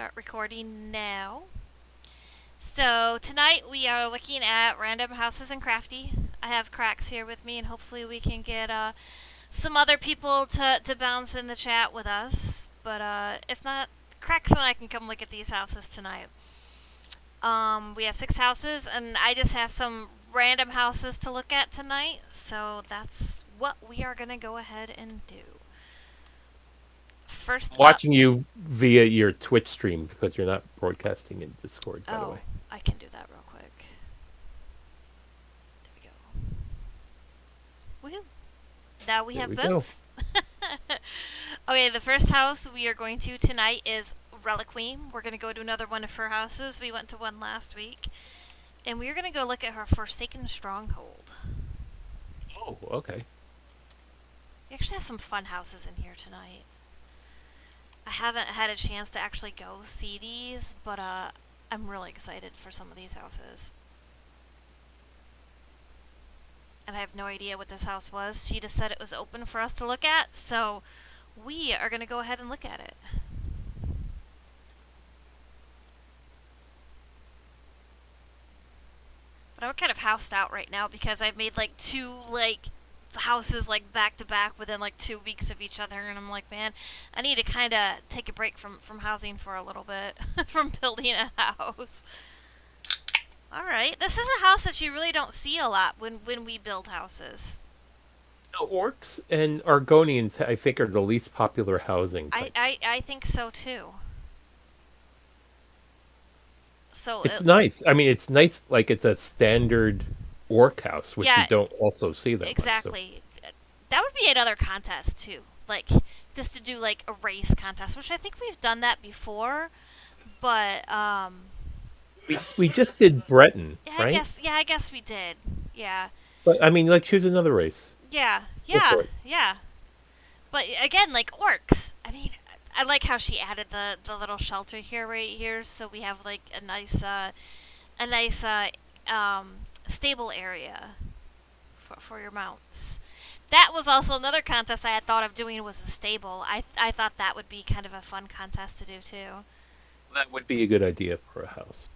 start recording now. So, tonight we are looking at random houses in Crafty. I have Cracks here with me, and hopefully, we can get some other people to bounce in the chat with us. But if not, Cracks and I can come look at these houses tonight. We have 6 houses, and I just have some random houses to look at tonight. So, that's what we are going to go ahead and do. First up. Watching you via your Twitch stream because you're not broadcasting in Discord, by the Oh, way. I can do that real quick. There we go. Woohoo! Now we There have we go. both. Okay, the first house we are going to tonight is Reliquiem. We're going to go to another one of her houses. We went to one last week. And we are going to go look at her Forsaken Stronghold. Oh, okay. We actually have some fun houses in here tonight. I haven't had a chance to actually go see these, but I'm really excited for some of these houses. And I have no idea what this house was. She just said it was open for us to look at, so we are going to go ahead and look at it. But I'm kind of housed out right now because I've made like 2 houses like back to back within like 2 weeks of each other, and I'm like, man, I need to kind of take a break from housing for a little bit from building a house. All right, this is a house that you really don't see a lot when we build houses. Orcs and Argonians, I think, are the least popular housing I types. I, I think so too. So It's nice. I mean, it's nice, like it's a standard orc house, which you yeah, don't also see that much. So exactly. That would be another contest too. Like just to do like a race contest, which I think we've done that before. But we just did Breton, right? yeah, I guess we did. Yeah. But I mean, like, choose another race. Yeah. Go Yeah. for it. Yeah. But again, like orcs. I mean, I like how she added the little shelter here right here, so we have like a nice stable area for your mounts. That was also another contest I had thought of doing, was a stable. I thought that would be kind of a fun contest to do too. That would be a good idea for a house.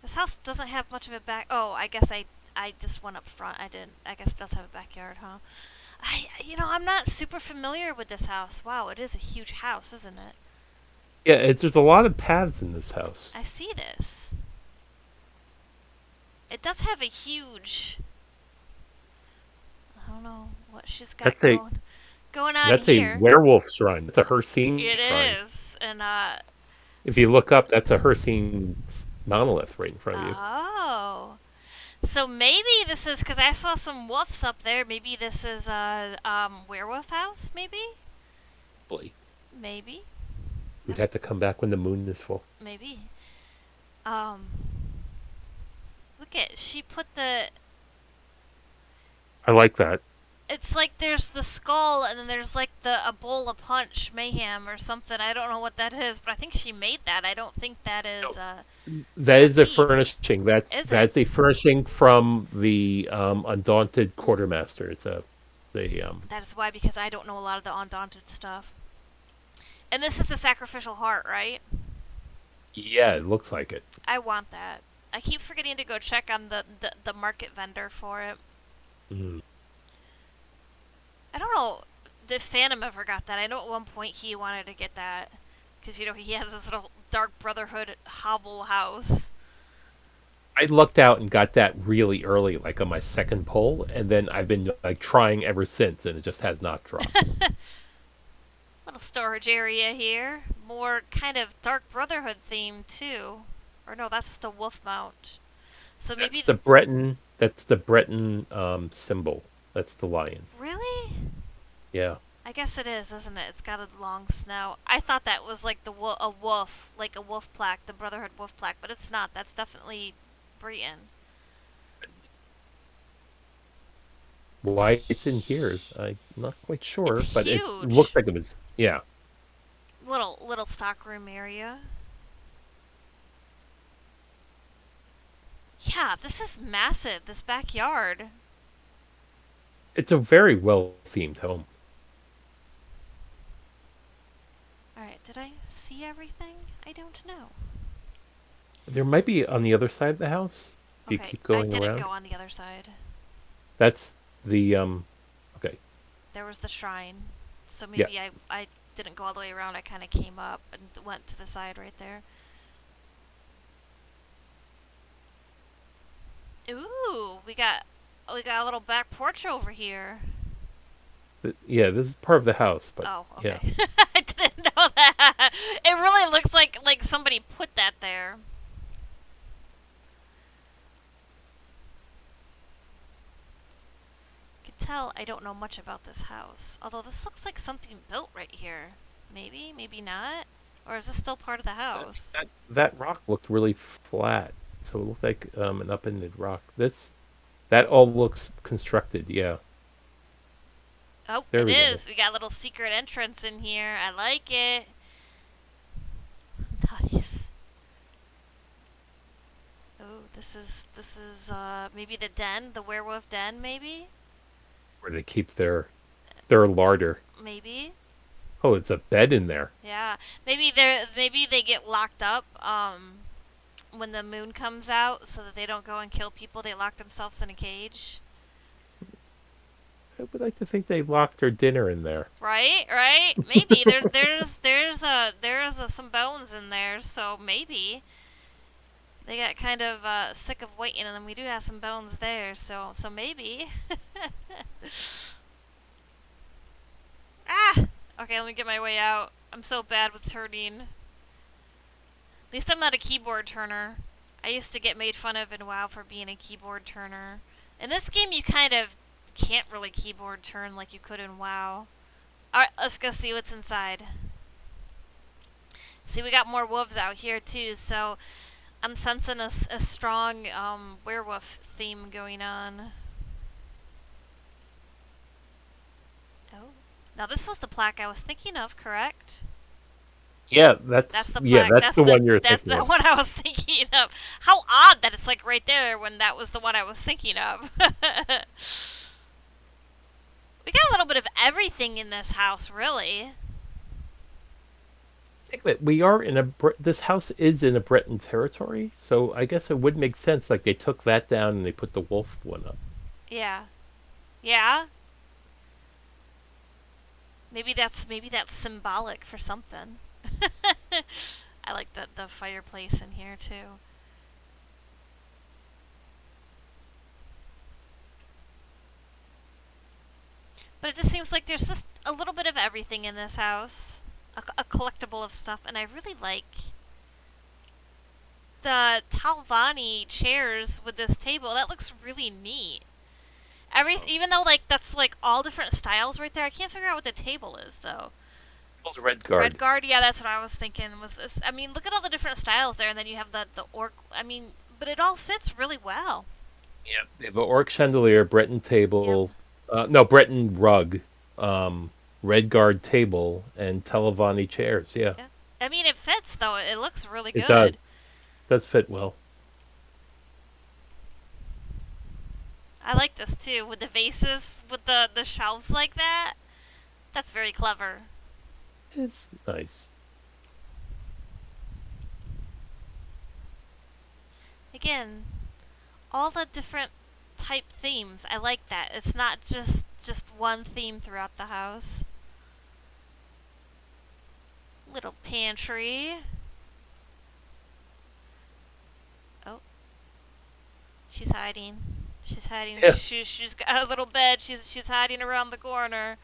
This house doesn't have much of a back. Oh, I guess I just went up front. I didn't. I guess it does have a backyard, huh? I'm not super familiar with this house. Wow, it is a huge house, isn't it? Yeah, there's a lot of paths in this house. I see this. It does have a huge. I don't know what she's got That's a going on that's a here. werewolf shrine. That's a Hircine It shrine. is, and If you look up, that's a Hircine monolith right in front of you. oh, so maybe this is because I saw some wolves up there. Maybe this is a werewolf house. Probably. Maybe We'd that's have to come back when the moon is full. maybe. Um, Look at she put the. I like that. It's like there's the skull, and then there's like the Ebola punch mayhem or something. I don't know what that is, but I think she made that. I don't think that is No, that a is a piece. furnishing. That's Is it? that's a furnishing from the Undaunted Quartermaster. It's the That is why, because I don't know a lot of the Undaunted stuff. And this is the sacrificial heart, right? yeah, it looks like it. I want that. I keep forgetting to go check on the market vendor for it. Mm. I don't know if Phantom ever got that. I know at one point he wanted to get that. Because, he has this little Dark Brotherhood hovel house. I lucked out and got that really early, like on my second pull, and then I've been like trying ever since, and it just has not dropped. Little storage area here. More kind of Dark Brotherhood theme, too. Or no, that's just a wolf mount. So That's maybe. the Breton. That's the Breton symbol. That's the lion. Really? Yeah. I guess it is, isn't it? It's got a long snout. I thought that was like a wolf, like a wolf plaque, the Brotherhood wolf plaque, but it's not. That's definitely Britain. Why it's in here, I'm not quite sure, It's but it looks huge. like it was. Yeah. Little stockroom area. Yeah, this is massive. This backyard. It's a very well themed home. Did I see everything? I don't know. There might be on the other side of the house if you Okay, keep I going didn't around. go on the other side. That's the okay. There was the shrine. So Yeah. maybe I didn't go all the way around. I kind of came up and went to the side right there. Ooh, we got a little back porch over here. Yeah, this is part of the house, but Oh, yeah. okay. I didn't know that. It really looks like somebody put that there. Can tell I don't know much about this house. Although this looks like something built right here. Maybe, maybe not. Or is this still part of the house? That rock looked really flat, so it looked like an up-ended rock. This that all looks constructed. Yeah, Oh, there it we go. is. We got a little secret entrance in here. I like it. Nice. Oh, this is maybe the den, the werewolf den, maybe? Where they keep their larder. Maybe. Oh, it's a bed in there. Yeah. Maybe they get locked up when the moon comes out so that they don't go and kill people. They lock themselves in a cage. I would like to think they locked their dinner in there. Right? Right? Maybe there's some bones in there, so maybe they got kind of sick of waiting, and then we do have some bones there, so maybe. Ah! Okay, let me get my way out. I'm so bad with turning. At least I'm not a keyboard turner. I used to get made fun of in WoW for being a keyboard turner. In this game, you kind of can't really keyboard turn like you could in WoW. Alright, let's go see what's inside. See, we got more wolves out here too, so I'm sensing a strong werewolf theme going on. Oh. Now, this was the plaque I was thinking of, correct? Yeah, That's the yeah, plaque. that's the one you're That's thinking the of. one I was thinking of. How odd that it's like right there when that was the one I was thinking of. We got a little bit of everything in this house, really. I think that we are in a this house is in a Breton territory, so I guess it would make sense. Like they took that down and they put the wolf one up. Yeah. Yeah. Maybe that's symbolic for something. I like the fireplace in here too. But it just seems like there's just a little bit of everything in this house. A collectible of stuff, and I really like the Talvani chairs with this table. That looks really neat. Even though like that's like all different styles right there, I can't figure out what the table is though. It's Red Red Guard. guard, yeah, that's what I was thinking. I mean, look at all the different styles there, and then you have the orc. I mean, but it all fits really well. Yeah, they have an orc chandelier, Breton Yep. table, no Breton rug, Red Guard table, and Televani chairs. Yeah, Yeah. I mean, it fits though. It looks really it does. good. Does fit well. I like this too with the vases with the shelves like that. That's very clever. It's nice. Again, all the different type themes. I like that. It's not just one theme throughout the house. Little pantry. Oh, she's hiding. She's hiding. Yeah, She's got a little bed. She's hiding around the corner.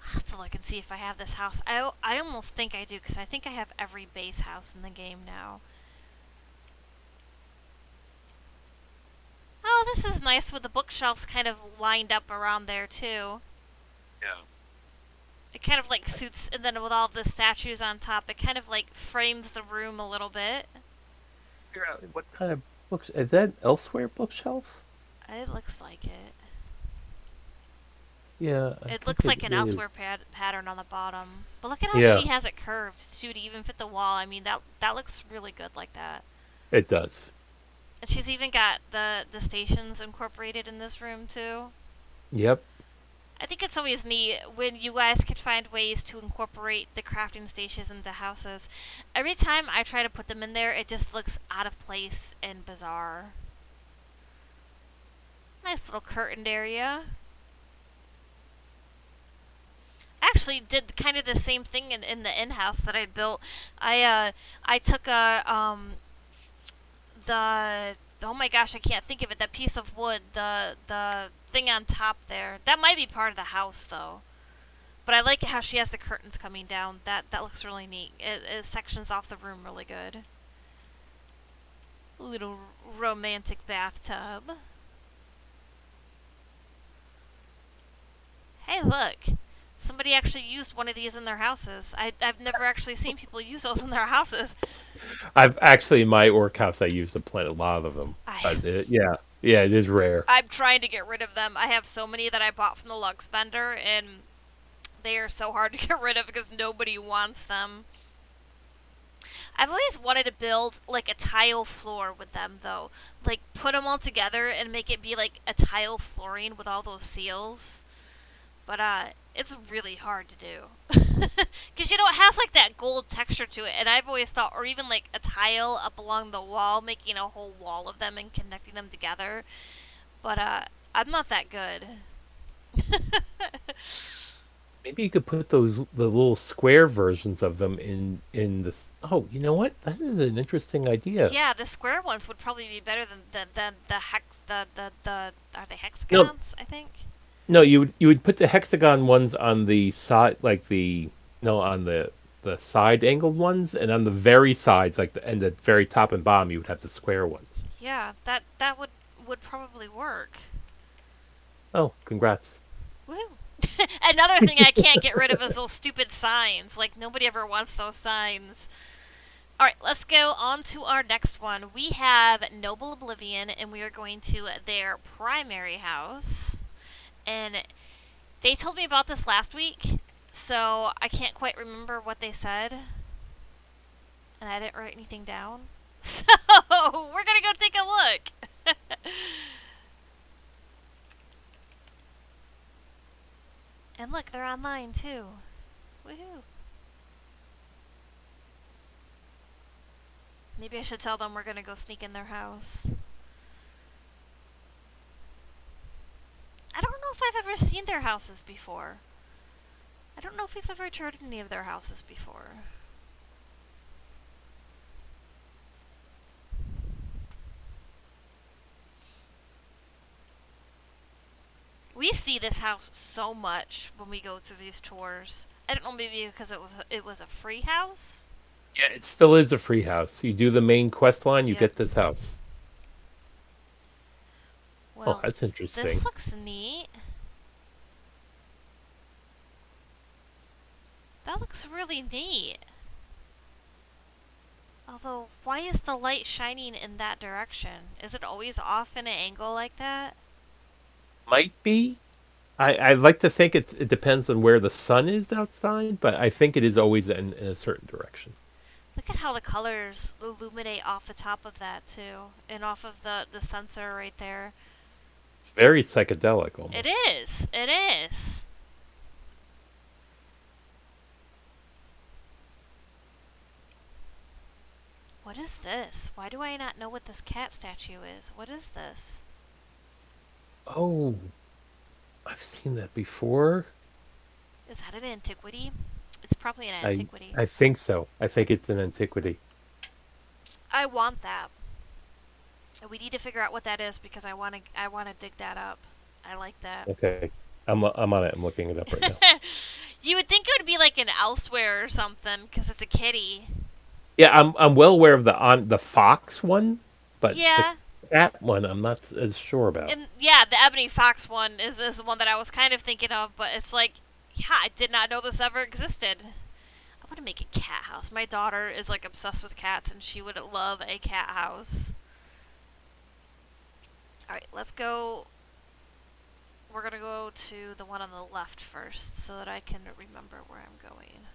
I'll have to look and see if I have this house. I almost think I do because I think I have every base house in the game now. Oh, this is nice with the bookshelves kind of lined up around there too. yeah. It kind of like suits, and then with all the statues on top, it kind of like frames the room a little bit. Figure out what kind of books is that? Elsewhere bookshelf? It looks like it. Yeah, I It think looks it like an is. elsewhere pattern on the bottom. But look at how Yeah, she has it curved too to even fit the wall. I mean that looks really good like that. it does. And she's even got the stations incorporated in this room too. Yep. I think it's always neat when you guys can find ways to incorporate the crafting stations into houses. Every time I try to put them in there, it just looks out of place and bizarre. Nice little curtained area. Actually did kind of the same thing in the in-house that I built. I took the oh my gosh, I can't think of it. That piece of wood, the thing on top there. That might be part of the house though. But I like how she has the curtains coming down. That looks really neat. It sections off the room really good. A little romantic bathtub. Hey, look. Somebody actually used one of these in their houses. I've never actually seen people use those in their houses. I've actually in my orc house I used to plant a lot of them. I, Yeah, yeah, it is rare. I'm trying to get rid of them. I have so many that I bought from the Lux vendor, and they are so hard to get rid of because nobody wants them. I've always wanted to build like a tile floor with them though. Like put them all together and make it be like a tile flooring with all those seals. But it's really hard to do. Cuz you know it has like that gold texture to it and I've always thought or even like a tile up along the wall making a whole wall of them and connecting them together. But I'm not that good. Maybe you could put the little square versions of them in this. Oh, you know what? That is an interesting idea. Yeah, the square ones would probably be better than the hex the are they No, hexagons, I think? no, you would put the hexagon ones on the side, like the no on the side angled ones, and on the very sides, like the and the very top and bottom, you would have the square ones. Yeah, that would probably work. Oh, congrats! Woo. Another thing I can't get rid of is those stupid signs. Like nobody ever wants those signs. All right, let's go on to our next one. We have Noble Oblivion, and we are going to their primary house. And they told me about this last week, so I can't quite remember what they said, and I didn't write anything down. So we're gonna go take a look. And look, they're online too. Woohoo! Maybe I should tell them we're gonna go sneak in their house. I don't know if I've ever seen their houses before. I don't know if we've ever toured any of their houses before. We see this house so much when we go through these tours. I don't know, maybe because it was a free house. Yeah, it still is a free house. You do the main quest line, you Yep. get this house. Oh, Well, that's this interesting. looks neat. That looks really neat. Although, why is the light shining in that direction? Is it always off in an angle like that? Might be. I like to think it depends on where the sun is outside, but I think it is always in a certain direction. Look at how the colors illuminate off the top of that too, and off of the sensor right there. Very psychedelic It almost. is. It is. What is this? Why do I not know what this cat statue is? What is this? Oh, I've seen that before. Is that an antiquity? It's probably an I antiquity. I think so. I think it's an antiquity. I want that. We need to figure out what that is because I want to dig that up. I like that. Okay. I'm on it. I'm looking it up right now. You would think it would be like an elsewhere or something because it's a kitty. Yeah, I'm well aware of the fox one, but the Yeah, cat one I'm not as sure about. and yeah, the ebony fox one is the one that I was kind of thinking of, but it's like, yeah, I did not know this ever existed. I want to make a cat house. My daughter is like obsessed with cats, and she would love a cat house. All right, let's go. We're gonna go to the one on the left first, so that I can remember where I'm going.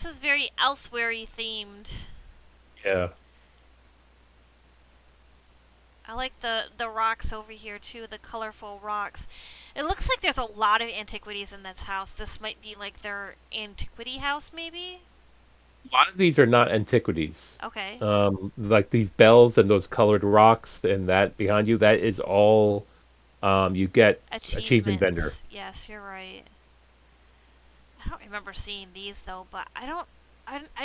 is very elsewhere-y themed. Yeah. I like the rocks over here too, the colorful rocks. It looks like there's a lot of antiquities in this house. This might be like their antiquity house, maybe? A lot of these are not antiquities. Okay. Like these bells and those colored rocks and that behind you, that is all you get achievement vendor. Achievements. Yes, you're right. I don't remember seeing these though, but I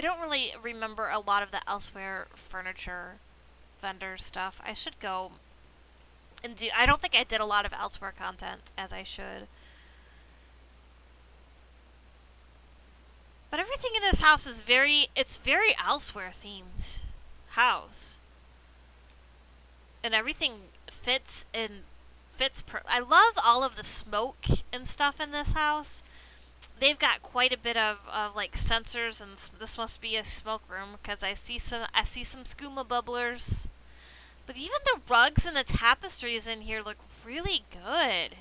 don't really remember a lot of the elsewhere furniture vendor stuff. I should go and do. I don't think I did a lot of elsewhere content as I should. But everything in this house is it's very elsewhere themed house. And everything I love all of the smoke and stuff in this house. They've got quite a bit of like sensors, and this must be a smoke room because I see some skooma bubblers. But even the rugs and the tapestries in here look really good.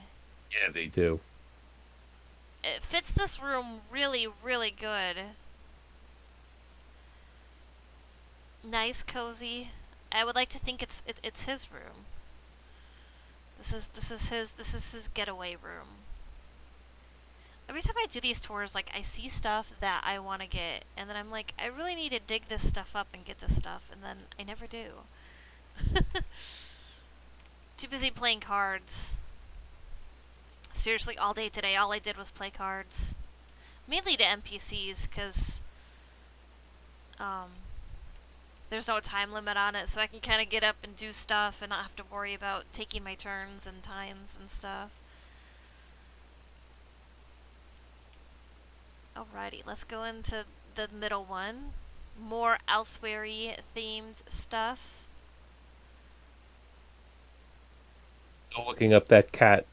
Yeah, they do. It fits this room really, really good. Nice, cozy. I would like to think it's his room. This is his getaway room. Every time I do these tours, like I see stuff that I want to get, and then I'm like, I really need to dig this stuff up and get this stuff, and then I never do. Too busy playing cards. Seriously, all day today, all I did was play cards. Mainly to NPCs, because um, there's no time limit on it, so I can kind of get up and do stuff and not have to worry about taking my turns and times and stuff. Alrighty, let's go into the middle one. More elsewhere-y themed stuff. Still looking up that cat.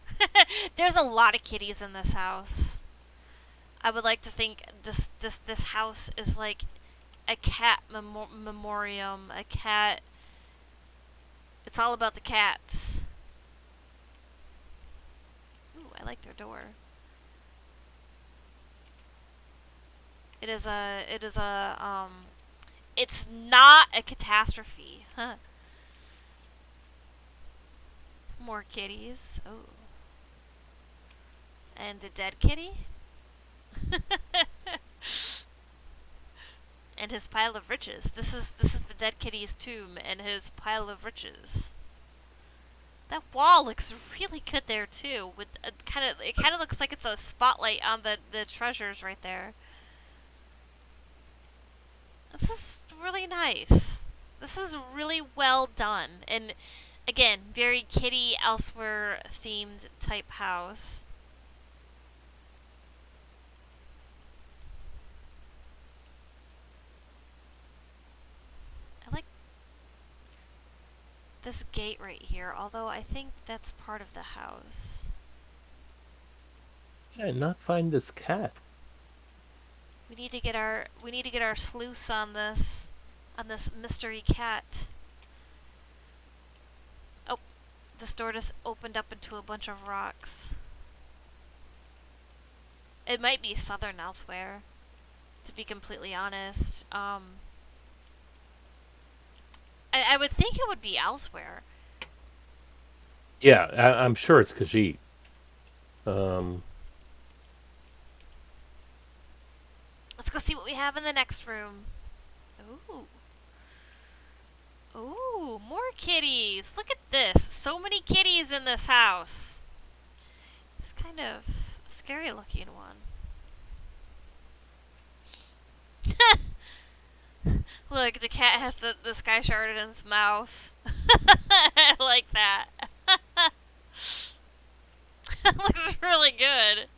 There's a lot of kitties in this house. I would like to think this house is like a cat memoriam, a cat. It's all about the cats. Ooh, I like their door. It is a it's not a catastrophe. Huh. More kitties. Oh. And a dead kitty? And his pile of riches. This is the dead kitty's tomb and his pile of riches. That wall looks really good there too. With a it kind of looks like it's a spotlight on the treasures right there. This is really nice. This is really well done, and again, very kitty elsewhere themed type house. I like this gate right here, although I think that's part of the house. Yeah, not find this cat. We need to get our sleuths on this mystery cat. Oh, this door just opened up into a bunch of rocks. It might be southern elsewhere, to be completely honest. I would think it would be elsewhere. Yeah, I'm sure it's Khajiit. Um, Let's go see what we have in the next room. Ooh. Ooh, more kitties. Look at this. So many kitties in this house. It's kind of a scary looking one. Look, the cat has the sky shard in its mouth. I like that. Looks really good.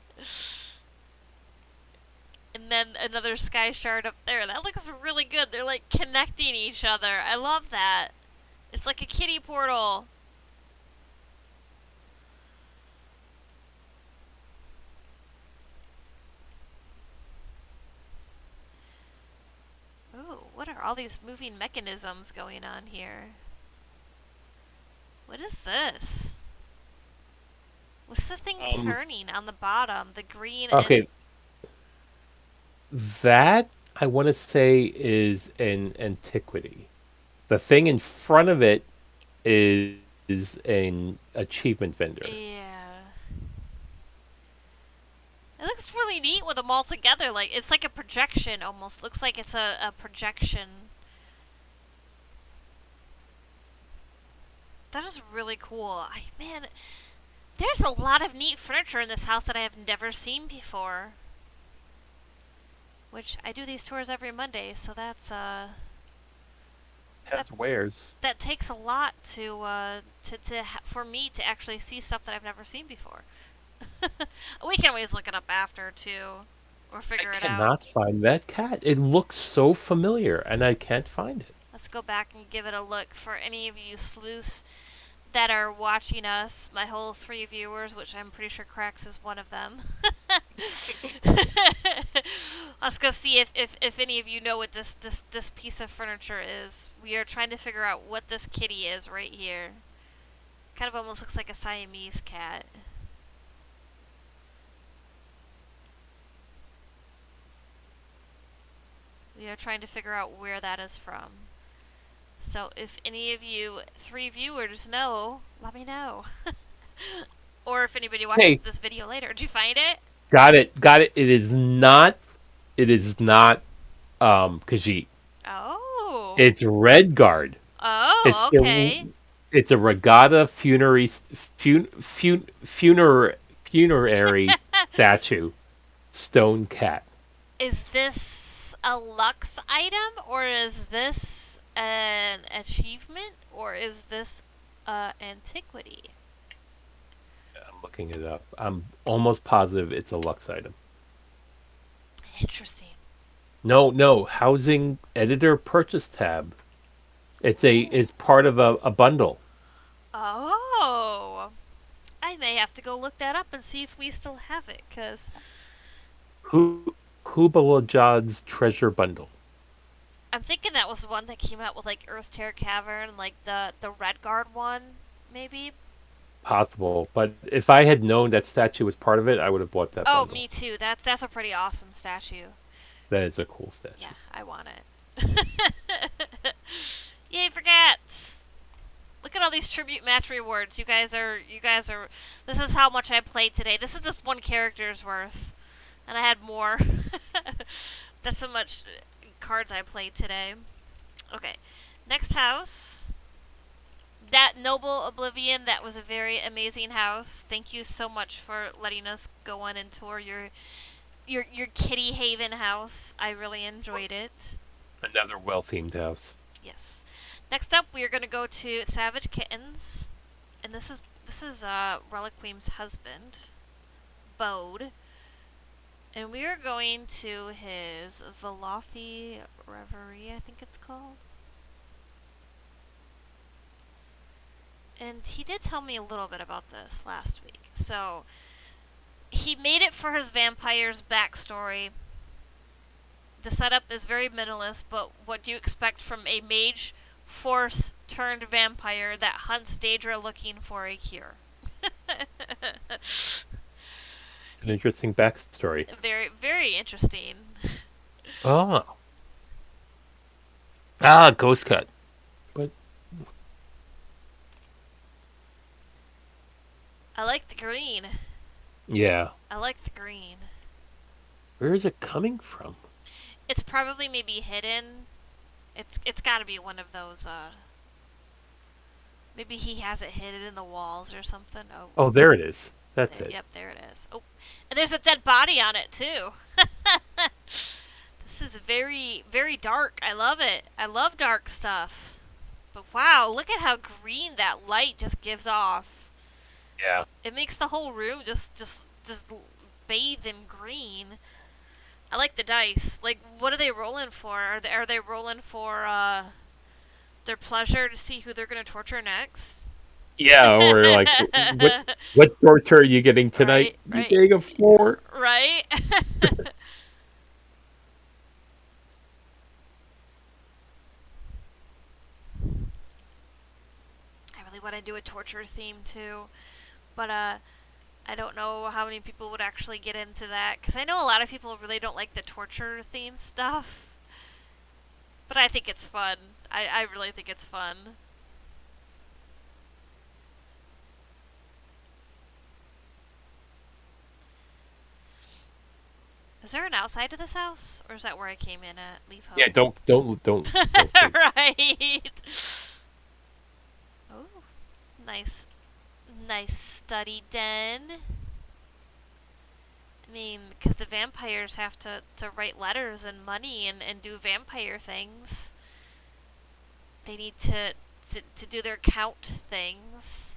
And then another sky shard up there. That looks really good. They're like connecting each other. I love that. It's like a kitty portal. Ooh, what are all these moving mechanisms going on here? What is this? What's the thing um, turning on the bottom? The green and okay, that I want to say is an antiquity. The thing in front of it is an achievement vendor. Yeah. It looks really neat with them all together. Like it's like a projection almost. Looks like it's a projection. That is really cool. Man, there's a lot of neat furniture in this house that I have never seen before. Which I do these tours every Monday, so that Has wares. that takes a lot for me to actually see stuff that I've never seen before. We can always look it up after too, or I figure it out. cannot find that cat. It looks so familiar, and I can't find it. Let's go back and give it a look for any of you sleuths that are watching us. My whole 3 viewers, which I'm pretty sure Cracks is one of them. Let's go see if any of you know what this piece of furniture is. We are trying to figure out what this kitty is right here. Kind of almost looks like a Siamese cat. We are trying to figure out where that is from. So if any of you 3 viewers know, let me know. Or if anybody watches Hey, this video later. Did you find it? got it, got it. It is not. It is not. Khajiit. Oh. It's Redguard. Oh, It's okay. it's a regatta funerary statue, stone cat. Is this a Lux item, or is this an achievement, or is this antiquity? I'm looking it up. I'm almost positive it's a Lux item. Interesting. No, no, housing editor purchase tab. Oh. It's part of a bundle. Oh. I may have to go look that up and see if we still have it, because Who Kubalajad's treasure bundle. I'm thinking that was the one that came out with like Earth Terror Cavern, like the Red Guard one, maybe. Possible, but if I had known that statue was part of it, I would have bought that Oh, bundle. me too. That's a pretty awesome statue. That is a cool statue. Yeah, I want it. Yay for cats! Look at all these tribute match rewards. You guys are. This is how much I played today. This is just one character's worth, and I had more. That's how much cards I played today. Okay, next house. That Noble Oblivion, that was a very amazing house. Thank you so much for letting us go on and tour your Kitty Haven house. I really enjoyed it. Another well-themed house. Yes. Next up, we are going to go to Savage Kittens, and this is Reliquim's husband, Bode, and we are going to his Velothi Reverie, I think it's called. And he did tell me a little bit about this last week. So he made it for his vampire's backstory. The setup is very minimalist, but what do you expect from a mage force turned vampire that hunts Daedra looking for a cure? It's an interesting backstory. Very, very interesting. Oh. Ghost cut. But I like the green. yeah, I like the green. where is it coming from? It's probably maybe hidden. It's got to be one of those. Maybe he has it hidden in the walls or something. Oh, Oh, there it is. That's there, it. yep, there it is. Oh, and there's a dead body on it too. This is very, very dark. I love it. I love dark stuff. But wow, look at how green that light just gives off. Yeah. It makes the whole room just bathe in green. I like the dice. Like, what are they rolling for? Are they rolling for their pleasure to see who they're gonna torture next? Yeah, or like, what torture are you getting tonight? Right, You right, getting a 4? right. I really want to do a torture theme too, but I don't know how many people would actually get into that because I know a lot of people really don't like the torture theme stuff. But I think it's fun. I really think it's fun. Is there an outside to this house? Or is that where I came in at? Leave Yeah, home. don't think. Right. Oh, nice. Nice study den. I mean, because the vampires have to write letters and money and do vampire things. They need to do their count things.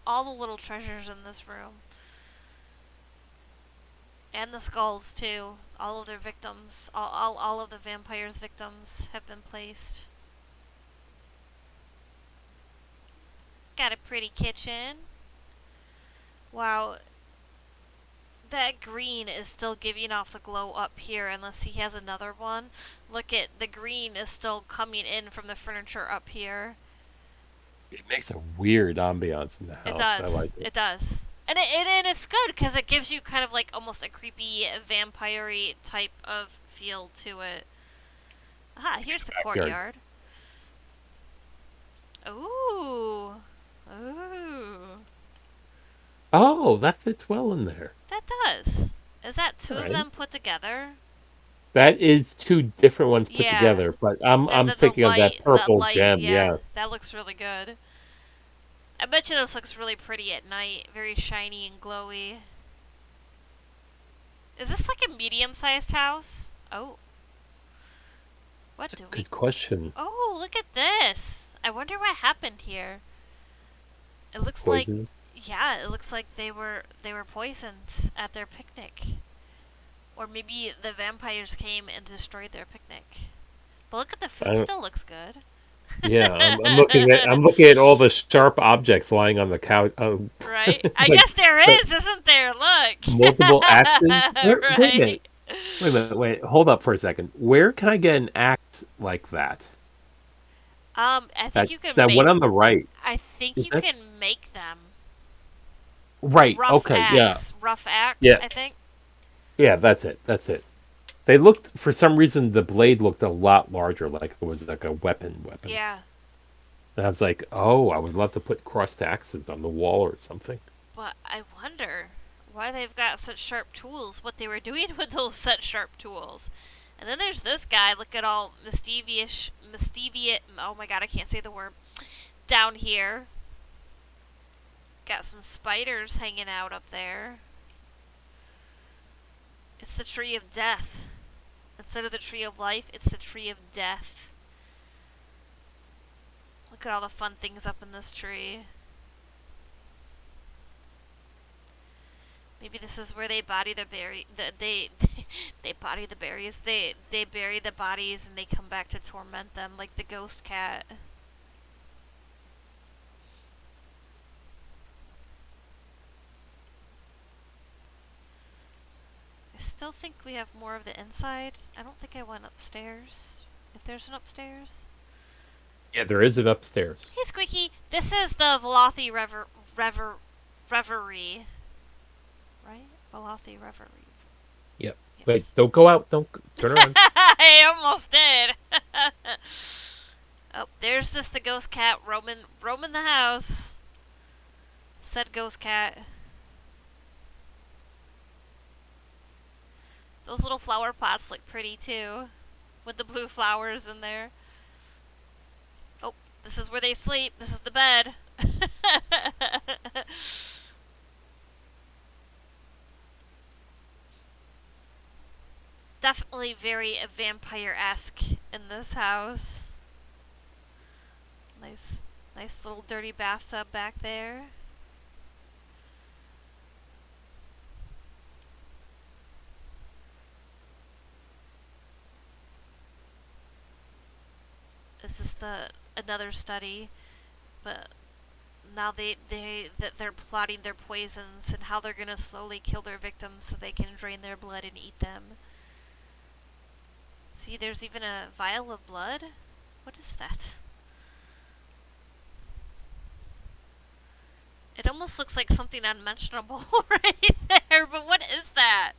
All the little treasures in this room. And the skulls, too. All of their victims. All of the vampires' victims have been placed. Got a pretty kitchen. Wow, that green is still giving off the glow up here unless he has another one. Look at the green is still coming in from the furniture up here. It makes a weird ambiance in the It house. I does. like it. It does. And it's good because it gives you kind of like almost a creepy vampire type of feel to it. Aha, here's the Backyard. courtyard. Ooh. Ooh. Oh, that fits well in there. That does. Is that two All of right. them put together? That is two different ones put Yeah. together, but I'm The thinking of that purple light, gem. yeah, Yeah. that looks really good. I bet you this looks really pretty at night, very shiny and glowy. Is this like a medium-sized house? Oh, what That's a do we? good question. Oh, look at this! I wonder what happened here. It looks like, Poison. yeah, it looks like they were poisoned at their picnic, or maybe the vampires came and destroyed their picnic. But look at the I food; don't. still looks good. Yeah, I'm looking at all the sharp objects lying on the couch. Right? I Like guess there the is, isn't there? Look. multiple axes. Wait a Right. minute. Wait a minute. Wait. Hold up for a second. Where can I get an axe like that? I think That you can that make. one on the right. I think Is you that can make them. right? Okay. Yeah. Rough axe. Yeah. I think. Yeah. That's it. That's it. They looked for some reason the blade looked a lot larger, like it was like a weapon. Yeah, And I was like, oh, I would love to put crossed axes on the wall or something. but I wonder why they've got such sharp tools. What they were doing with those such sharp tools. And then there's this guy. Look at all mischievous. Oh my god, I can't say the word. Down here, got some spiders hanging out up there. It's the tree of death. Instead of the tree of life, it's the tree of death. Look at all the fun things up in this tree. Maybe this is where they body the berry. They body the berries. They bury the bodies and they come back to torment them like the ghost cat. I still think we have more of the inside. I don't think I went upstairs. If there's an upstairs. Yeah, there is an upstairs. Hey Squeaky, this is the Velothi Reverie, right? Velothi Reverie. Yep. Wait, Yes. don't go out. Don't turn around. I almost did. Oh, there's the ghost cat roaming the house. Said ghost cat. Those little flower pots look pretty too, with the blue flowers in there. Oh, this is where they sleep. This is the bed. Definitely very vampire-esque in this house. Nice, nice little dirty bathtub back there. This is the another study, but now they're plotting their poisons and how they're gonna slowly kill their victims so they can drain their blood and eat them. See, there's even a vial of blood. What is that? It almost almost looks like something unmentionable right there. But what is that?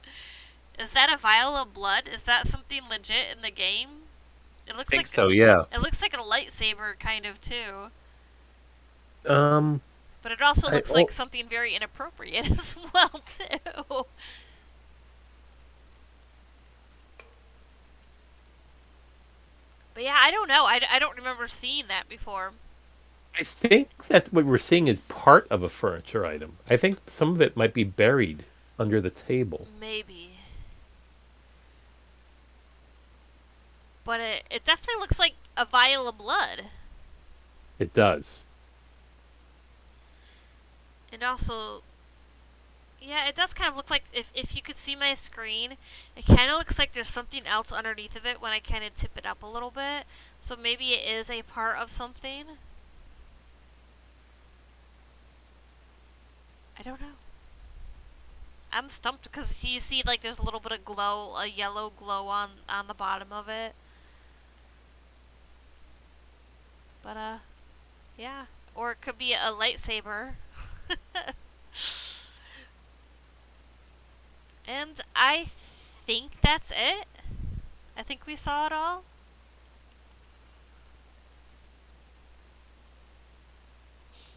Is that a vial of blood? Is that something legit in the game? It looks I think like so. Yeah. it looks like a lightsaber kind of too. Um. But it also I looks oh, like something very inappropriate as well too. But yeah, I don't know. I don't remember seeing that before. I think that what we're seeing is part of a furniture item. I think some of it might be buried under the table. Maybe. But it definitely looks like a vial of blood. It does. And also, yeah, it does kind of look like if you could see my screen, it kind of looks like there's something else underneath of it when I kind of tip it up a little bit. So maybe it is a part of something. I don't know. I'm stumped because you see like there's a little bit of glow, a yellow glow on the bottom of it. But yeah, or it could be a lightsaber. And I think that's it. I think we saw it all.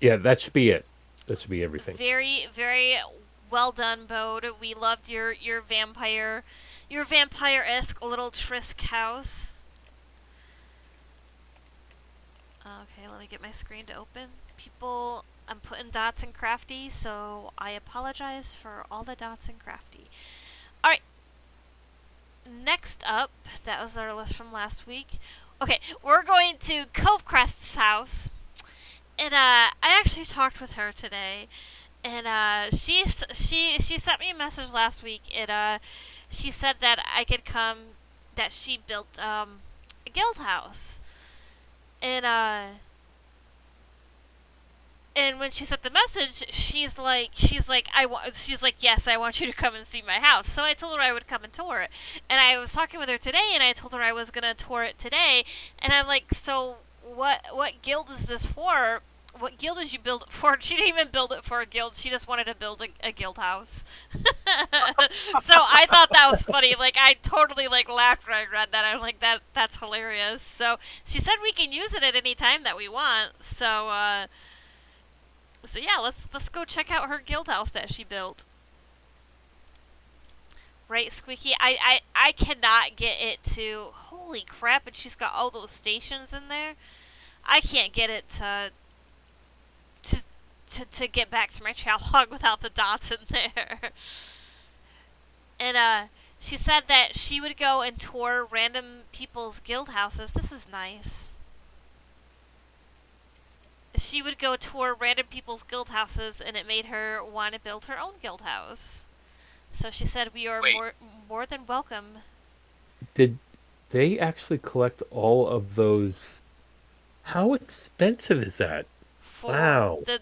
Yeah, that should be it. That should be everything. Very, very well done, Bode. We loved your vampire-esque little Trisk house. Okay, let me get my screen to open. People, I'm putting dots in crafty, so I apologize for all the dots in crafty. Alright, next up, that was our list from last week. Okay, we're going to Covecrest's house. And I actually talked with her today, and she sent me a message last week, and she said that I could come, that she built a guild house, and when she sent the message, she's like, yes, I want you to come and see my house. So I told her I would come and tour it, and I was talking with her today, and I told her I was gonna tour it today, and I'm like, so what guild is this for? What guild did you build it for? She didn't even build it for a guild. She just wanted to build a guild house. So I thought that was funny. Like I totally like laughed when I read that. I'm like that's hilarious. So she said we can use it at any time that we want. So yeah, let's go check out her guild house that she built. Right, Squeaky? I cannot get it to. Holy crap! And she's got all those stations in there. I can't get it to get back to my chat log without the dots in there. And she said that she would go and tour random people's guild houses. This is nice. She would go tour random people's guild houses, and it made her want to build her own guild house. So she said we are Wait, more than welcome. did they actually collect all of those? How expensive is that? For Wow. the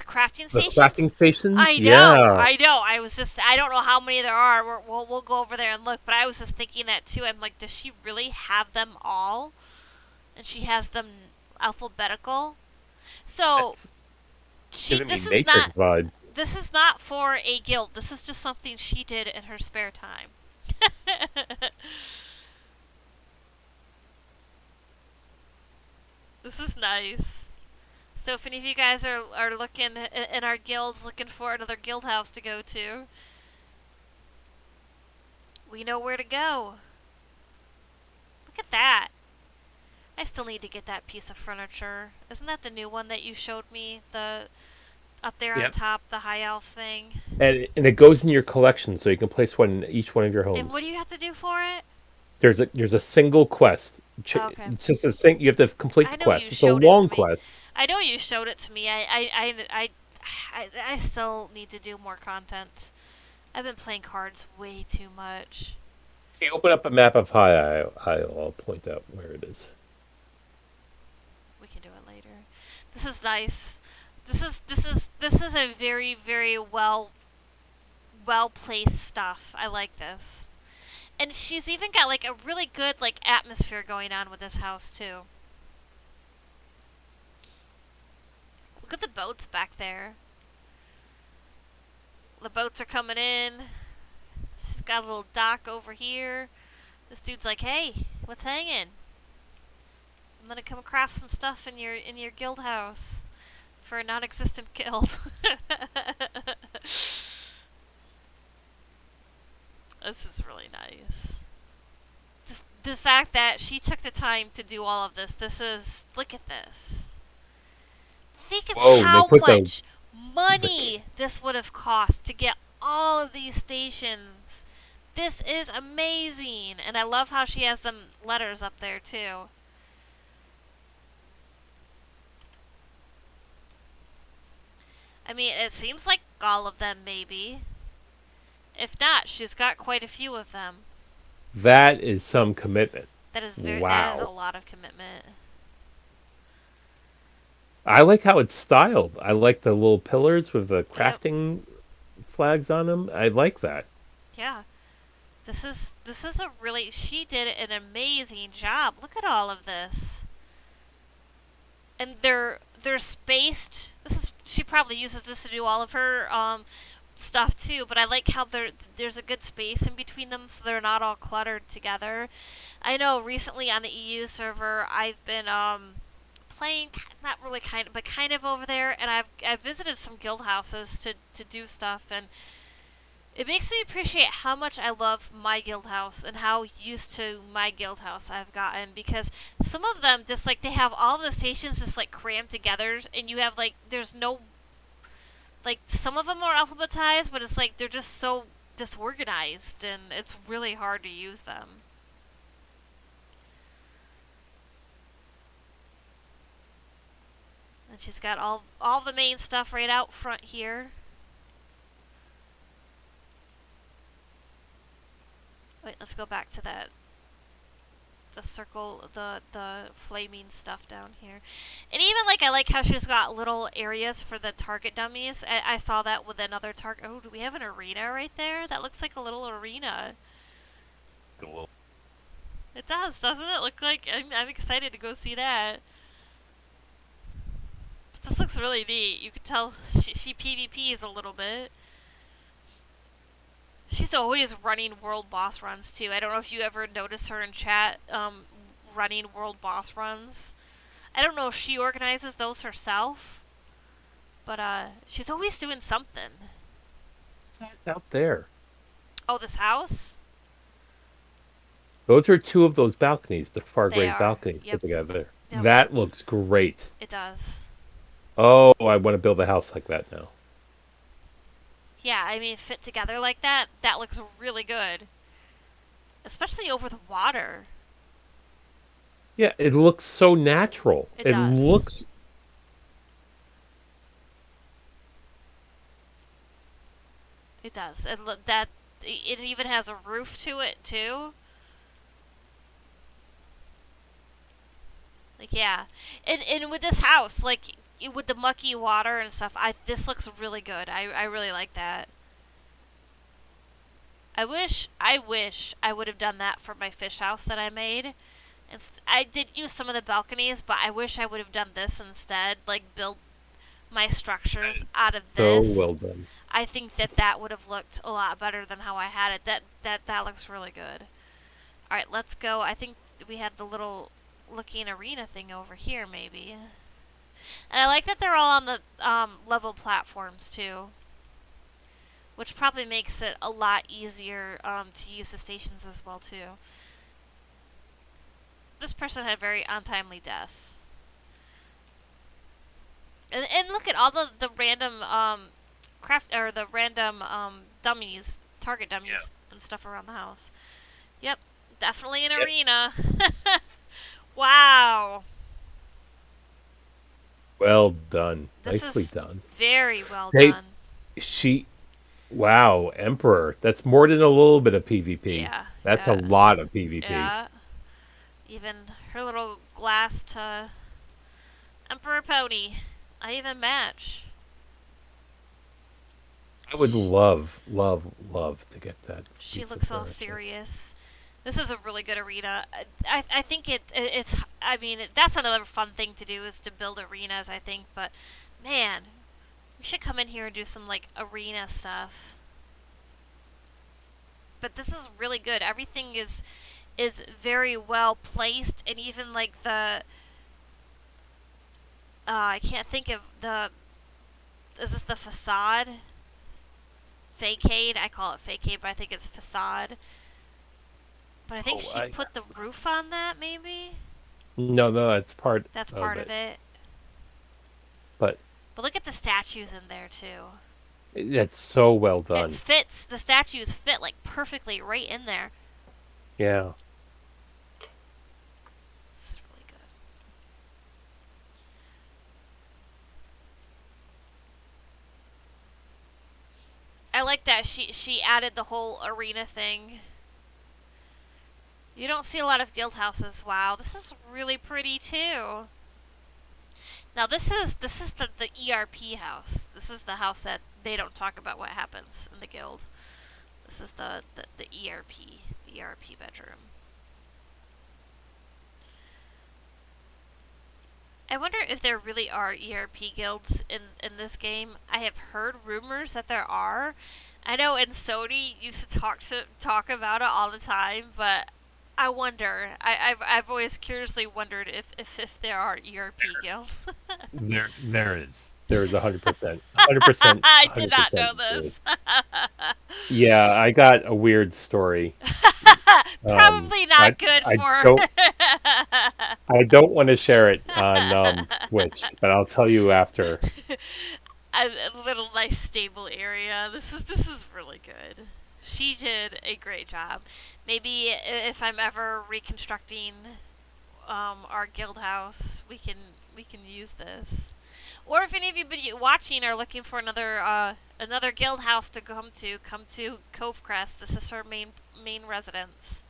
crafting The stations. crafting stations? I know, Yeah. I know. I don't know how many there are. We'll go over there and look. But I was just thinking that too. I'm like, does she really have them all? And she has them alphabetical. So That's she giving me Matrix vibe. this is not for a guild. This is just something she did in her spare time. This is nice. So if any of you guys are looking in our guilds, looking for another guild house to go to, we know where to go. Look at that. I still need to get that piece of furniture. Isn't that the new one that you showed me? The up there on Yep. top, the high elf thing. And it goes in your collection, so you can place one in each one of your And homes. what do you have to do for it? There's a single quest. Oh, okay. It's just a thing. You have to complete I the know quest. you It's a showed it long to me. quest. I know you showed it to me. I still need to do more content. I've been playing cards way too much. If you open up a map of High Isle, I'll point out where it is. We can do it later. This is nice. This is a very very well placed stuff. I like this. And she's even got like a really good like atmosphere going on with this house too. Look at the boats back there. The boats are coming in. She's got a little dock over here. This dude's like, "Hey, what's hanging? I'm gonna come craft some stuff in your guild house for a non-existent guild." This is really nice. Just the fact that she took the time to do all of this. This is look at this. Think of Whoa, they how put much the money this would have cost to get all of these stations. This is amazing, and I love how she has them letters up there too. I mean, it seems like all of them, maybe. If not, she's got quite a few of them. that is some commitment. That is very. That is a Wow. lot of commitment. I like how it's styled. I like the little pillars with the Yep. crafting flags on them. I like that. Yeah. This is a really. She did an amazing job. Look at all of this, and they're spaced. This is she probably uses this to do all of her stuff too. But I like how there's a good space in between them, so they're not all cluttered together. I know recently on the EU server, I've been playing not really kind of, but kind of over there, and I've visited some guild houses to do stuff, and it makes me appreciate how much I love my guild house and how used to my guild house I've gotten, because some of them just like they have all the stations just like crammed together, and you have like there's no like some of them are alphabetized, but it's like they're just so disorganized, and it's really hard to use them. And she's got all the main stuff right out front here. Wait, let's go back to that. The circle, the flaming stuff down here, and even like I like how she's got little areas for the target dummies. I saw that with another target. Oh, do we have an arena right there? That looks like a little arena. Cool. It does, doesn't it? Look like I'm excited to go see that. But this looks really neat. You can tell she PvPs a little bit. She's always running world boss runs too. I don't know if you ever notice her in chat running world boss runs. I don't know if she organizes those herself, but she's always doing something. It's out there. Oh, this house? Those are two of those balconies, the far They great are. balconies put Yep. together. Yep. That looks great. It does. Oh, I want to build a house like that now. Yeah, I mean, fit together like that, that looks really good. Especially over the water. Yeah, it looks so natural. It It does. looks. It does. It even has a roof to it too. Like yeah, and with this house, like with the mucky water and stuff, I this looks really good. I really like that. I wish I would have done that for my fish house that I made. And I did use some of the balconies, but I wish I would have done this instead. Like build my structures out of So this. well done. I think that would have looked a lot better than how I had it. That looks really good. All right, let's go. I think we had the little looking arena thing over here, maybe. And I like that they're all on the level platforms too, which probably makes it a lot easier to use the stations as well too. This person had a very untimely death. And look at all the random craft or the random dummies, target Yeah. dummies and stuff around the house. Yep, definitely an Yep. arena. Wow, Well done. this Nicely is done. very well Hey, done. she. Wow, Emperor. That's more than a little bit of PvP. Yeah, That's a yeah, lot of PvP. yeah. Even her little glass to Emperor Pony. I even match. I would love, love, love to get that She piece of looks all furniture. serious. This is a really good arena. I think it's I mean that's another fun thing to do is to build arenas. I think, but man, We should come in here and do some like arena stuff. But this is really good. Everything is very well placed, and even like the I can't think of the. Is this the facade? Facade. I call it facade, but I think it's facade. But I think Oh, she I put the roof on that. Maybe no, that's part that's of part of it. it. But But look at the statues in there too. it's so well It done. fits. The statues fit like perfectly right in there. Yeah. This is really good. I like that she added the whole arena thing. You don't see a lot of guild houses. Wow, this is really pretty too. Now this is the ERP house. This is the house that they don't talk about what happens in the guild. This is the ERP bedroom. I wonder if there really are ERP guilds in this game. I have heard rumors that there are. I know in Sony used to talk about it all the time, but I wonder. I've always curiously wondered if there are ERP guilds. There is. There is 100%. 100%. I did not know 100%. this. Yeah, I got a weird story. Probably I not good I for. don't I don't want to share it on Twitch, but I'll tell you after. A little nice stable area. This is really good. She did a great job. Maybe if I'm ever reconstructing our guild house, we can use this. Or if any of you watching are looking for another guild house to come to Cove Crest. This is her main residence.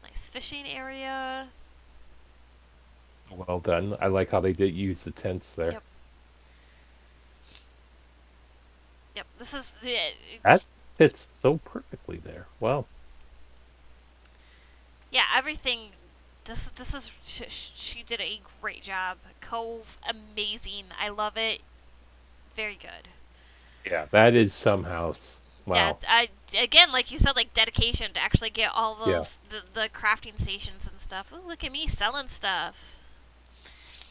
Nice fishing area. Well done. I like how they did use the tents there. Yep. Yep. This is That fits so perfectly there. Wow. yeah. Everything. This is she did a great job. Cove, amazing. I love it. Very good. Yeah, that is some house. Yeah, Wow. I again, like you said, like dedication to actually get all Yeah. those the crafting stations and stuff. Ooh, look at me selling stuff.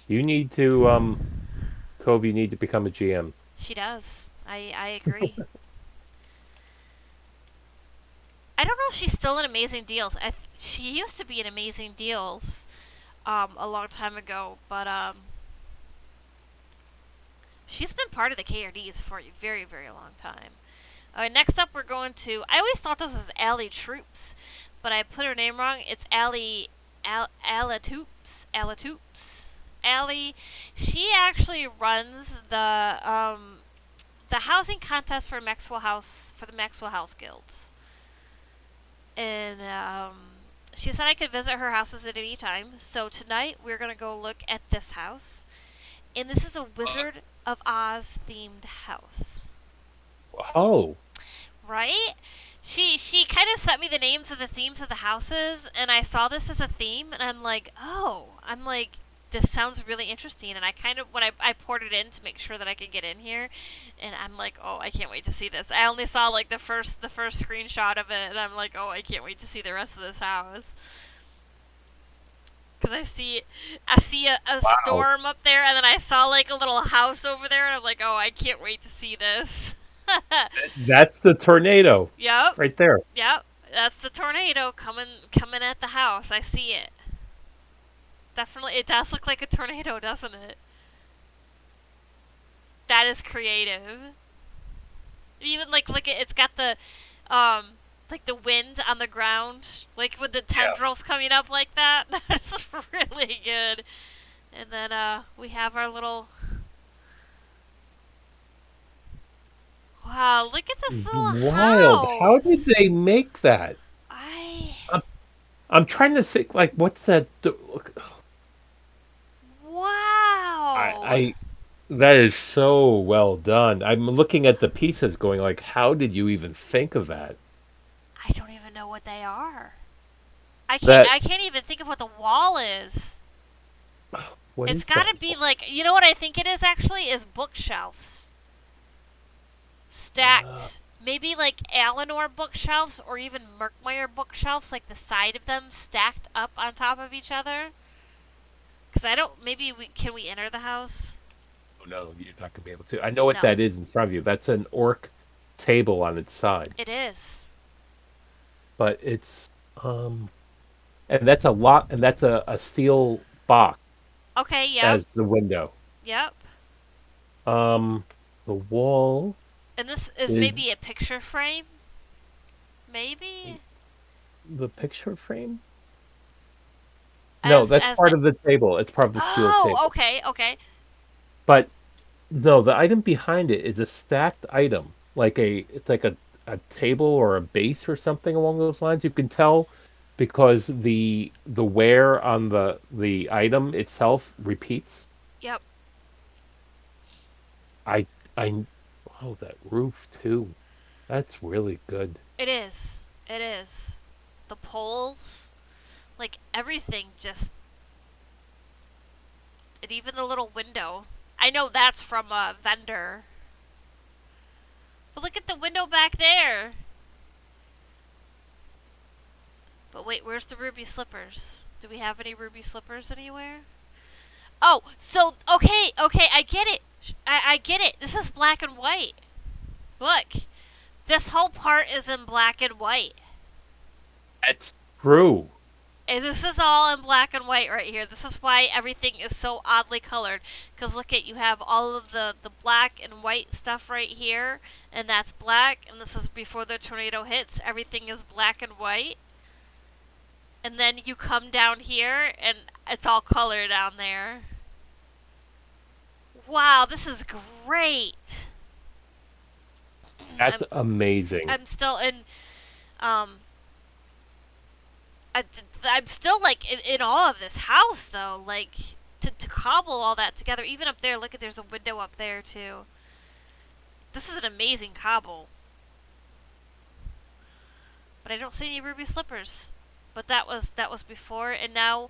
You need to Cove, you need to become a GM. She does. I agree. I don't know if she's still in Amazing Deals. She used to be in Amazing Deals, a long time ago, but she's been part of the KRDs for a very very long time. Next up, we're going to. I always thought this was Allie Troops, but I put her name wrong. It's Allie Alatoops. Alatoops. Allie. She actually runs the housing contest for Maxwell House for the Maxwell House guilds, and she said I could visit her houses at any time. So tonight we're gonna go look at this house, and this is a Wizard of Oz themed house. Oh, Right? She kind of sent me the names of the themes of the houses, and I saw this as a theme, and I'm like, this sounds really interesting. And I kind of when I poured it in to make sure that I could get in here, and I'm like, oh, I can't wait to see this. I only saw like the first screenshot of it, and I'm like, oh, I can't wait to see the rest of this house. Because I see a wow. storm up there, and then I saw like a little house over there, and I'm like, oh, I can't wait to see this. That's the tornado Yep. right there. Yep, that's the tornado coming at the house. I see it. Definitely, it does look like a tornado, doesn't it? That is creative. Even like look at it's got the um like the wind on the ground, like with the Yeah. tendrils coming up like that. That is really good. And then we have our little. Wow, look at this little Wild. How did house. they make that? I I'm, I'm trying to think like what's that look wow. I that is so well done. I'm looking at the pieces going like how did you even think of that? I don't even know what they are. I can't. That I can't even think of what the wall is. What It's is got that? to be like, you know what I think it is actually? Is bookshelves. Uh, Stacked. Maybe like Alinor bookshelves or even Merkmeyer bookshelves, like the side of them stacked up on top of each other. Because I don't. Maybe we can we enter the house? oh no, you're not gonna be able to. I know what No, that is in front of you. That's an orc table on its side, it is. but it's and that's a lot, and that's a steel box Okay. Yep. as the window. Yep. The wall And this is is maybe a picture frame. Maybe the picture frame. No, as that's as the. part of the table. It's part of the steel Oh. table. Okay. Okay. But no, the item behind it is a stacked item, like it's like a table or a base or something along those lines. You can tell because the wear on the item itself repeats. Yep. I I oh, that roof too. That's really good. It is. It is. The poles, like everything, just and even the little window. I know that's from a vendor. But look at the window back there. But wait, where's the ruby slippers? Do we have any ruby slippers anywhere? Oh, so okay, okay, I get it. I get it. This is black and white. Look, this whole part is in black and white. That's true. And this is all in black and white right here. This is why everything is so oddly colored. Because look at, you have all of the black and white stuff right here. And that's black. And this is before the tornado hits. Everything is black and white. And then you come down here and it's all color down there. Wow, this is great. That's I'm, amazing. I'm still in, um, I, I'm still like in awe of this house though. Like to cobble all that together. Even up there, look at there's a window up there too. This is an amazing cobble. But I don't see any ruby slippers. But that was before, and now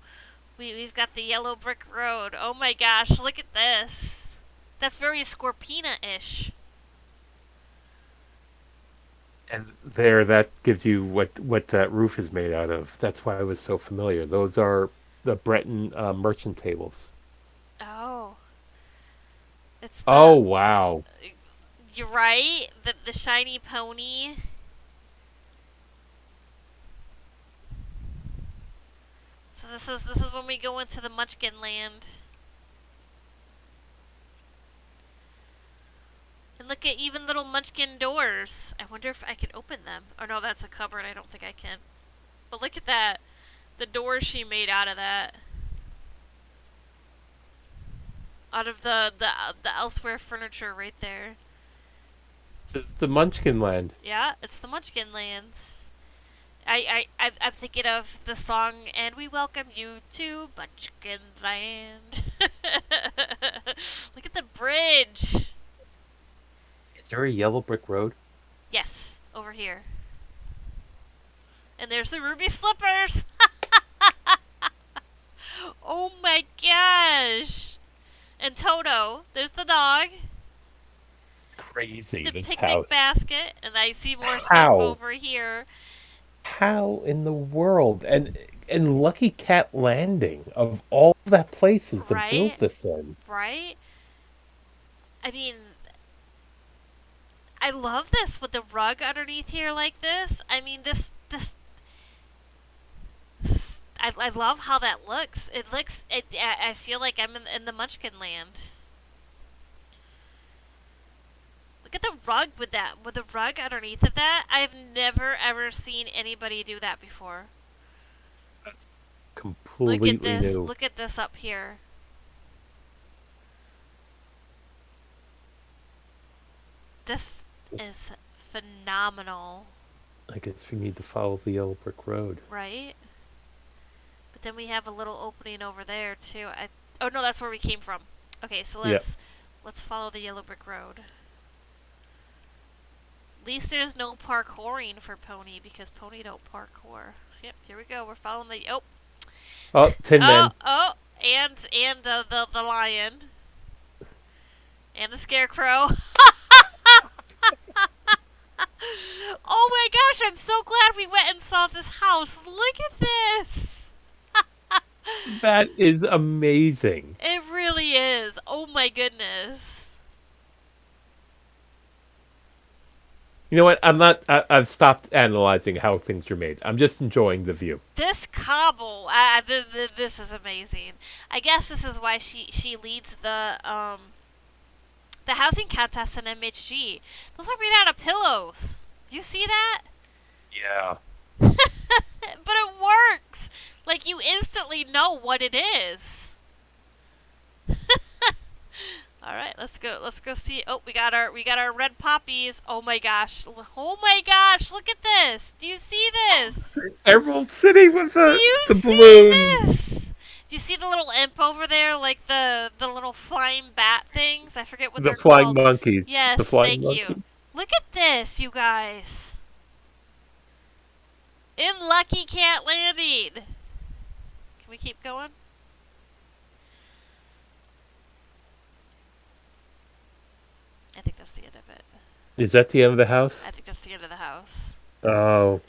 we've got the yellow brick road. Oh my gosh, look at this. That's very Scorpina-ish. And there, that gives you what that roof is made out of. That's why I was so familiar. Those are the Breton merchant tables. Oh, it's Oh the. wow. You're right. The shiny pony. So this is when we go into the Munchkin land. And look at even little Munchkin doors. I wonder if I can open them. Oh no, that's a cupboard. I don't think I can. But look at that. The door she made out of that. Out of the elsewhere furniture right there. This is the Munchkin land. Yeah, it's the Munchkin lands. I'm thinking of the song, and we welcome you to Munchkin Land. Look at the bridge. Is there a yellow brick road? Yes, over here. And there's the ruby slippers. Oh my gosh. And Toto, there's the dog. Crazy, The this picnic house. basket. And I see more stuff How? over here. How in the world? And Lucky Cat Landing of all the places to build Right? this in. Right? I mean, I love this with the rug underneath here like this. I mean, I love how that looks. It looks. I feel like I'm in the Munchkin land. Look at the rug with that. With the rug underneath of that. I've never ever seen anybody do that before. Look at Completely this. new. Look at this up here. This is phenomenal, I guess we need to follow the yellow brick road. right? But then we have a little opening over there too. Oh no, that's where we came from. Okay, so Yeah. let's follow the yellow brick road. At least there's no parkouring for Pony because Pony don't parkour. Yep, here we go. We're following the Oh, Tin oh Man. oh, and the lion and the scarecrow. Oh my gosh, I'm so glad we went and saw this house. Look at this. That is amazing. It really is. Oh my goodness. You know what? I'm not. I've stopped analyzing how things are made. I'm just enjoying the view. This cobble, this is amazing. I guess this is why she leads the housing contest in MHG. Those are made out of pillows. Do you see that? Yeah. But it works. Like you instantly know what it is. All right, let's go. Let's go see. Oh, we got our red poppies. Oh my gosh. Oh my gosh. Look at this. Do you see this? Emerald City with Do you the see balloon. this? Do you see the little imp over there, like the little flying bat things? I forget what The they're flying called. monkeys. The Yes, flying thank you. monkeys. Look at this, you guys. In Lucky Cat Landing. Can we keep going? I think that's the end of it. Is that the end of the house? I think that's the end of the house. Oh,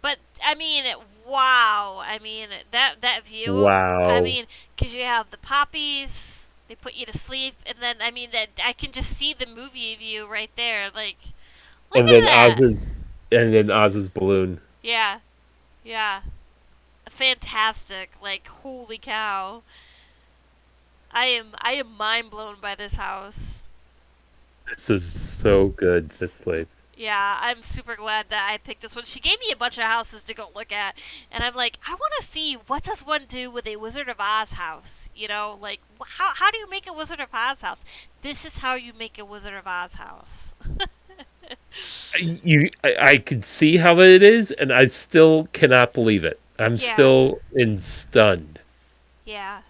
But I mean, wow! I mean that view. I wow. mean, because you have the poppies, they put you to sleep, and then I mean that I can just see the movie view right there. Like, look And at then that! Oz's balloon. Yeah, yeah, fantastic! Like, holy cow! I am mind blown by this house. This is so good. This place. Yeah, I'm super glad that I picked this one. She gave me a bunch of houses to go look at, and I'm like, I want to see what does one do with a Wizard of Oz house. You know, like how do you make a Wizard of Oz house? This is how you make a Wizard of Oz house. I could see how it is, and I still cannot believe it. I'm Yeah, still in stunned. yeah.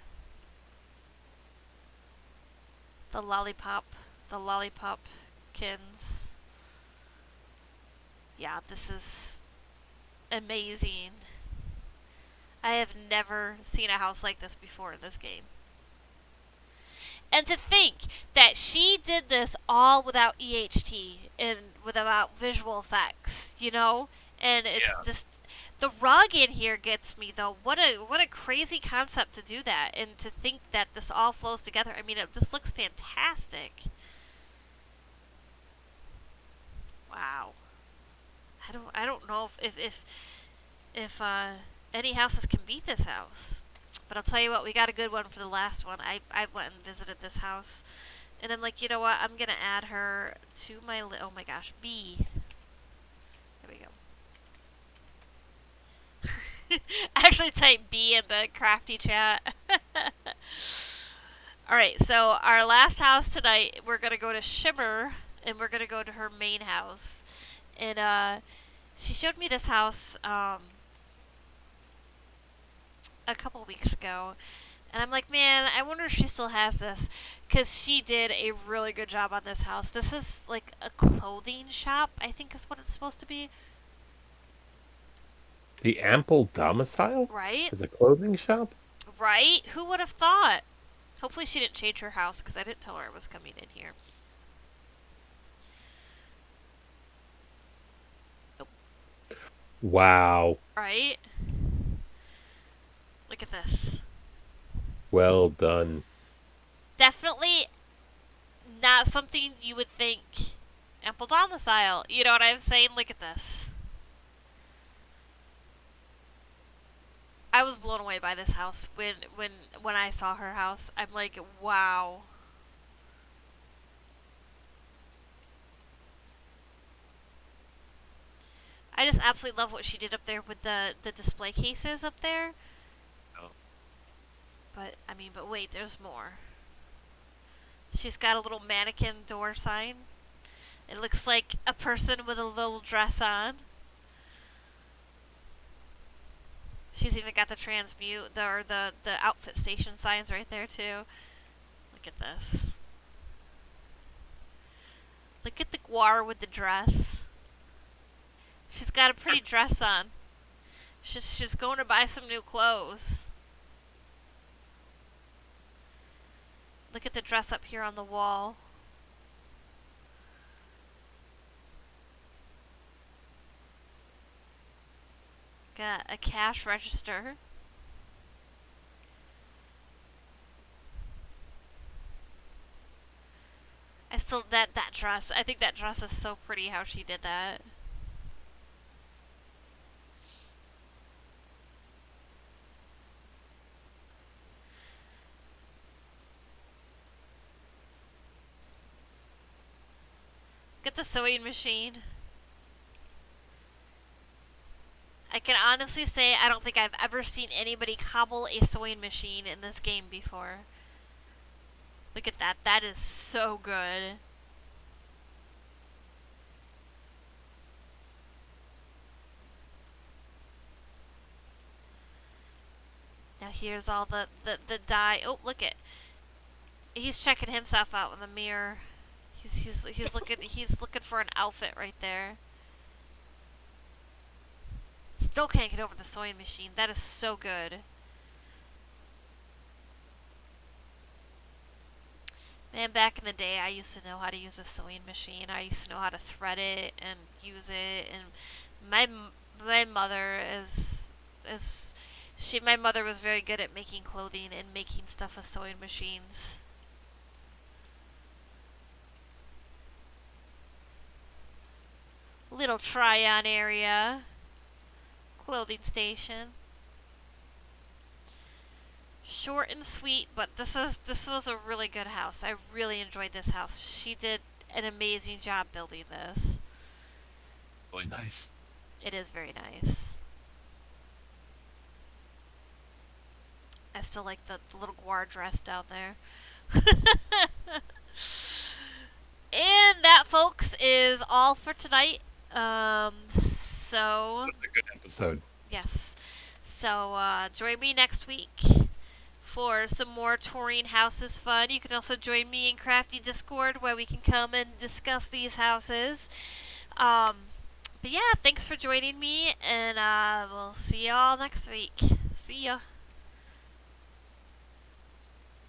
The lollipop, the lollipopkins. Yeah, this is amazing. I have never seen a house like this before in this game. And to think that she did this all without EHT and without visual effects, you know? And it's Yeah. just the rug in here gets me though. What a crazy concept to do that and to think that this all flows together. I mean, it just looks fantastic. Wow. I don't know if any houses can beat this house. But I'll tell you what, we got a good one for the last one. I went and visited this house, and I'm like, you know what? I'm gonna add her to my oh my gosh, B. There we go. Actually, type B in the crafty chat. All right, so our last house tonight, we're gonna go to Shimmer, and we're gonna go to her main house, and she showed me this house a couple weeks ago, and I'm like, man, I wonder if she still has this, because she did a really good job on this house. This is like a clothing shop, I think is what it's supposed to be, The Ample Domicile right? is a clothing shop. Right? Who would have thought? Hopefully she didn't change her house, because I didn't tell her I was coming in here. Oh, Wow. right? Look at this. Well done. Definitely not something you would think ample domicile. You know what I'm saying? Look at this. I was blown away by this house when I saw her house. I'm like, wow. I just absolutely love what she did up there with the display cases up there. Oh. But wait, there's more. She's got a little mannequin door sign. It looks like a person with a little dress on. She's even got the transmute or the outfit station signs right there too. Look at this. Look at the guar with the dress. She's got a pretty dress on. She's going to buy some new clothes. Look at the dress up here on the wall. Got a cash register. I still that dress. I think that dress is so pretty how she did that. Get the sewing machine. I can honestly say I don't think I've ever seen anybody cobble a sewing machine in this game before. Look at that. That is so good. Now here's all the dye. Oh, look at. He's checking himself out in the mirror. He's looking for an outfit right there. Still can't get over the sewing machine. That is so good. Man, back in the day, I used to know how to use a sewing machine. I used to know how to thread it and use it. And my my mother is my mother was very good at making clothing and making stuff with sewing machines. Little try-on area, clothing station. Short and sweet, but this was a really good house. I really enjoyed this house. She did an amazing job building this. Really nice. It is very nice. I still like the little guar dress down there. And that, folks, is all for tonight. So Just a good episode. yes. So join me next week for some more touring houses fun. You can also join me in Crafty Discord where we can come and discuss these houses. Um, but yeah, thanks for joining me, and we'll see y'all next week. See ya.